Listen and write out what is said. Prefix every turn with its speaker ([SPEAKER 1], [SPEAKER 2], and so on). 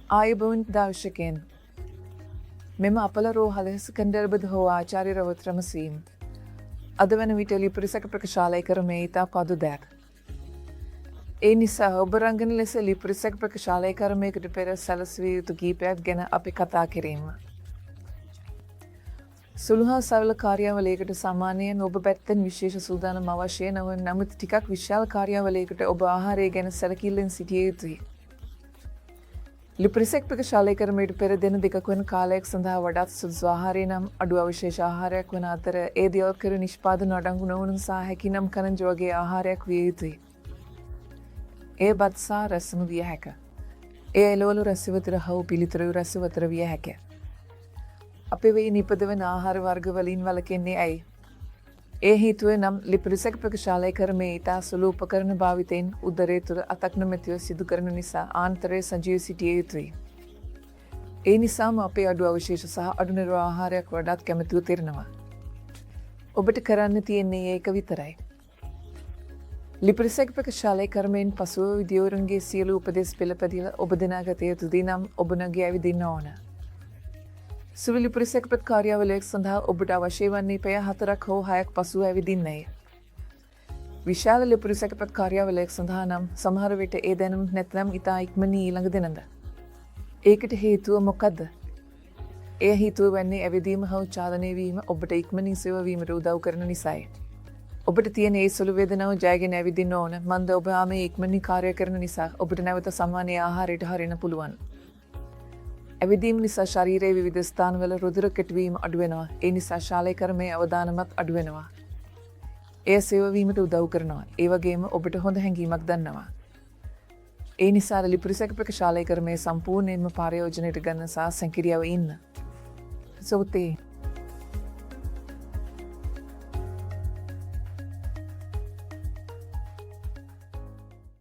[SPEAKER 1] ආයුබෝවන් දර්ශකයන් මෙම අපල රෝහල ස්කන්ඩර්බද හෝ ආචාර්ය රවත්‍රම සීම්. අද වන විට ලිපිරිසක ප්‍රකාශාලය කරමේ ඉතා පදු දැක්. ඒ නිසා ඔබරංගන ලෙස ලිපිරිසක ප්‍රකාශාලය කරමයකට පෙර සැලස්විය යුතු කීපයක් ගැන අපි කතා කිරීම. සුළුහා සරල කාර්යාවලයකට සාමාන්‍යයෙන් ඔබ පැත්තෙන් විශේෂ සූදානම් අවශ්‍ය නොවන නමුත් ටිකක් විශාල කාර්යාවලයකට ඔබ ආහාරය ගැන සැලකිල්ලෙන් සිටිය යුතුයි. ලිපිරිසක් ප්‍රකාශාලය කරමයට පෙර දෙන දෙකක් වන කාලයක් සඳහා වඩාත් සුදුසු ආහාරය නම් අඩු අවශේෂ ආහාරයක් වන අතර ඒ දියවල් කර නිෂ්පාදන අඩංගු නොවන සහ හැකිනම් කනජ වගේ ආහාරයක් විය යුතුයි. ඒ බත් සහ රසම විය හැක. ඒ එළවලු රසවතර හෝ පිළිතුරු රසවතර විය හැක. අපේ වෙයි නිපදවන ආහාර වර්ග වලින් වළකින්නේ ඇයි? ඒ හේතුව නම් ලිපිරිසක ප්‍රකාශාලය කරමේ ඉතා සුළු උපකරණ භාවිතයෙන් උදරය තුළ අතක් නොමැතිව සිදු කරන නිසා ආන්තරය සජීව සිටිය යුතුයි. ඒ නිසාම අපේ අඩු අවශේෂ සහ අඩු නිර්වා ආහාරයක් වඩාත් කැමැතිව තිරනවා. ඔබට කරන්න තියෙන්නේ ඒක විතරයි. ලිපිරිසක ප්‍රකාශාලය කරමයෙන් පසුව විදියවරුන්ගේ සියලු උපදෙස් පෙළපැදිල ඔබ දෙනාගත යුතුදී නම් ඔබ නැගී ඇවිදින්න ඕන. සුළු ලිපිරිසක ප්‍රත් කාර්යාවලයක් සඳහා ඔබට අවශ්‍ය වන්නේ පැය 4ක් හෝ 6ක් පසුව ඇවිදින්නයි. විශාල ලිපිරිසක ප්‍රත් කාර්යාවලයක් සඳහා නම් සමහර විට ඒ දැනුම නැත්නම් ඉතා ඉක්මනින් ඊළඟ දිනද. ඒකට හේතුව මොකද්ද? ඒ හේතුව වන්නේ ඇවිදීම හෝ චාලනය වීම ඔබට ඉක්මනින් සෙවවීමට උදව් කරන නිසායි. ඔබට තියෙන ඒ සුළු වේදනාව ජයගෙන ඇවිදින්න ඕන. මන්ද ඔබ ආමේ ඉක්මනින් කාර්ය කරන නිසා ඔබට නැවත සාමාන්‍ය ආහාරයට හරින්න පුළුවන්. ඇවිදීම නිසා ශරීරයේ විවිධ ස්ථානවල රුධිර කෙටවීම අඩු වෙනවා. ඒ නිසා ශාලය කරමේ අවදානමත් අඩු වෙනවා. එය සෙවවීමට උදව් කරනවා. ඒ වගේම ඔබට හොඳ හැඟීමක් දන්නවා. ඒ නිසා ලිපිරිසක ප්‍රකාශාලය කරමේ සම්පූර්ණයෙන්ම පාරයෝජනයට ගන්න සහ සංකිරියාව ඉන්න. සෝතේ